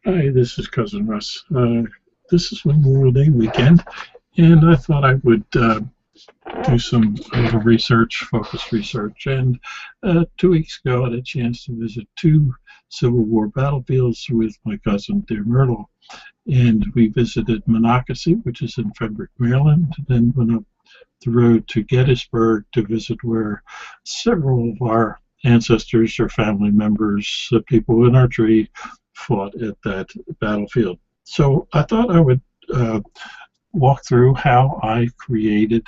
Hi, this is Cousin Russ. This is Memorial Day weekend, and I thought I would do some research, focused research. And 2 weeks ago, I had a chance to visit two Civil War battlefields with my cousin, dear Myrtle. And we visited Monocacy, which is in Frederick, Maryland, and then went up the road to Gettysburg to visit where several of our ancestors or family members, people in our tree, fought at that battlefield. So I thought I would uh, walk through how I create a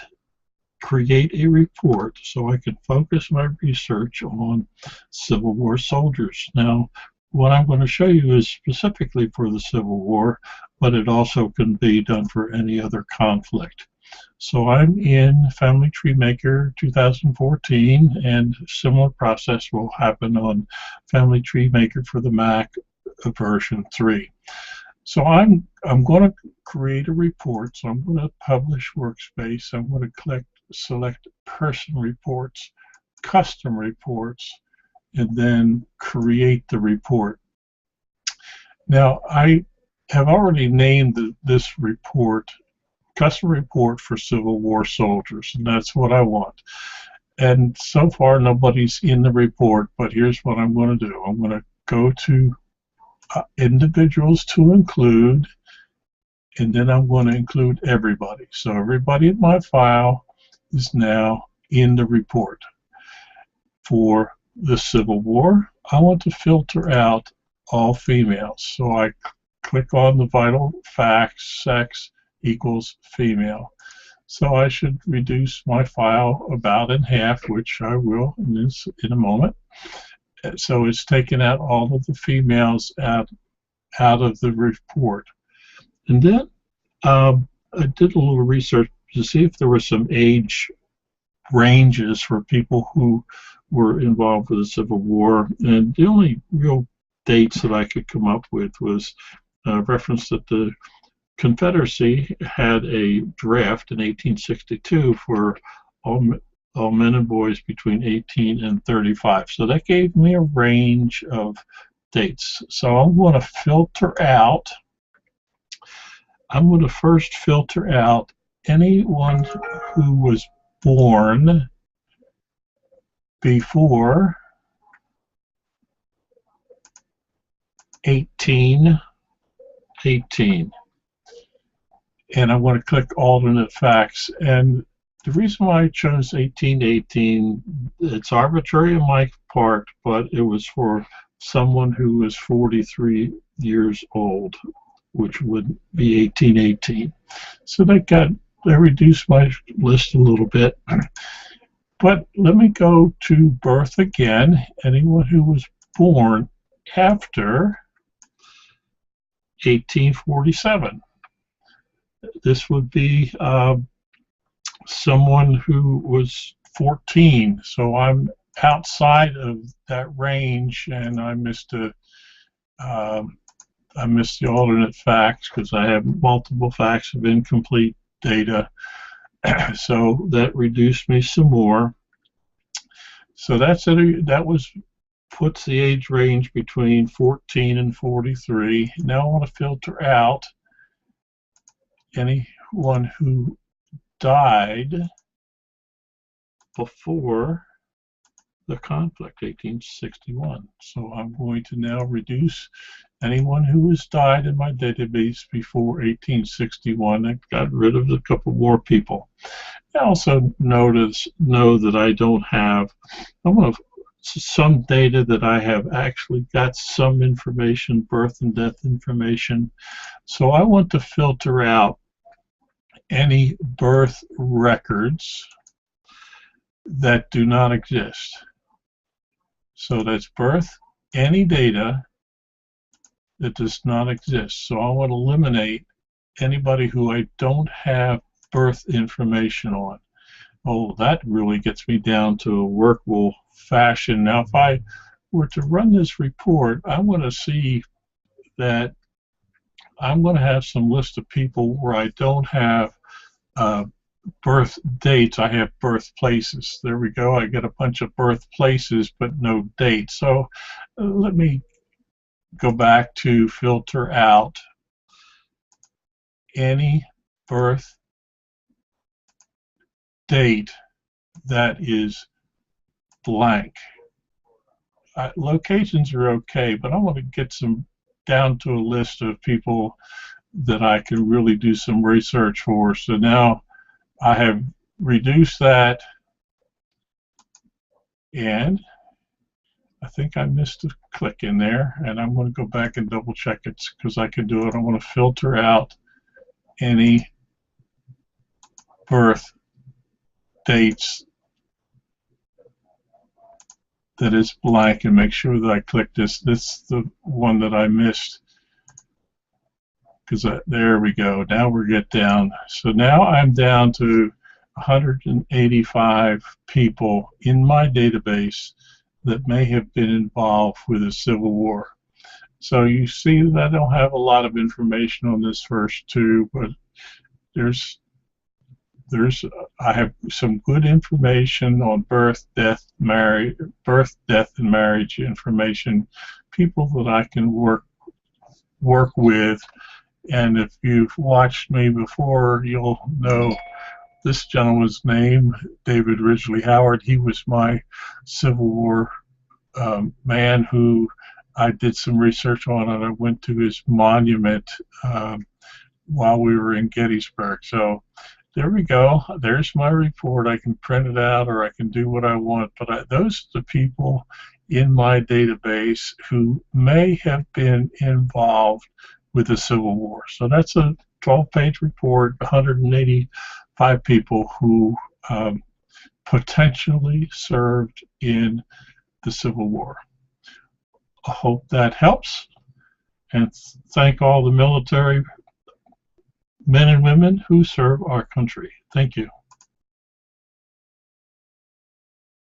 report so I can focus my research on Civil War soldiers. Now, what I'm going to show you is specifically for the Civil War, but it also can be done for any other conflict. So I'm in Family Tree Maker 2014, and similar process will happen on Family Tree Maker for the Mac version 3. So I'm going to create a report. So I'm going to publish workspace. I'm going to select person reports, custom reports, and then create the report. Now I have already named this report custom report for Civil War soldiers, and that's what I want. And so far nobody's in the report, but here's what I'm going to do. I'm going to go to individuals to include, and then I'm going to include everybody. So everybody in my file is now in the report. For the Civil War, I want to filter out all females. So I click on the vital facts, sex equals female. So I should reduce my file about in half, which I will in a moment. So it's taken out all of the females out of the report. And then I did a little research to see if there were some age ranges for people who were involved with the Civil War. And the only real dates that I could come up with was reference that the Confederacy had a draft in 1862 for all men and boys between 18 and 35. So that gave me a range of dates. So I'm going to first filter out anyone who was born before 1818. And I'm going to click alternate facts. And the reason why I chose 1818, it's arbitrary on my part, but it was for someone who was 43 years old, which would be 1818. So that reduced my list a little bit. But let me go to birth again. Anyone who was born after 1847. This would be someone who was 14, so I'm outside of that range, and I missed the alternate facts because I have multiple facts of incomplete data. So that reduced me some more. So that's it. Puts the age range between 14 and 43. Now I want to filter out anyone who died before the conflict, 1861. So I'm going to now reduce anyone who has died in my database before 1861. I got rid of a couple more people. I also know that I don't have some data that I have actually got some information, birth and death information. So I want to filter out any birth records that do not exist. So that's birth, any data that does not exist. So I want to eliminate anybody who I don't have birth information on. Oh, that really gets me down to a workable fashion. Now, if I were to run this report, I want to see that I'm going to have some list of people where I don't have birth dates. I have birthplaces. There we go. I get a bunch of birthplaces, but no dates. So let me go back to filter out any birth date that is blank. Locations are okay, but I want to get some down to a list of people that I can really do some research for. So now I have reduced that, and I think I missed a click in there, and I'm going to go back and double check it because I can do it. I want to filter out any birth dates that is blank and make sure that I click this. This is the one that I missed, because there we go. Now we're get down. So now I'm down to 185 people in my database that may have been involved with the Civil War. So you see that I don't have a lot of information on this first two, but I have some good information on birth, death, and marriage information, people that I can work with. And if you've watched me before, you'll know this gentleman's name, David Ridgely Howard. He was my Civil War man who I did some research on, and I went to his monument while we were in Gettysburg. So there we go. There's my report. I can print it out or I can do what I want. But those are the people in my database who may have been involved with the Civil War. So that's a 12-page report, 185 people who potentially served in the Civil War. I hope that helps, and thank all the military men and women who serve our country. Thank you.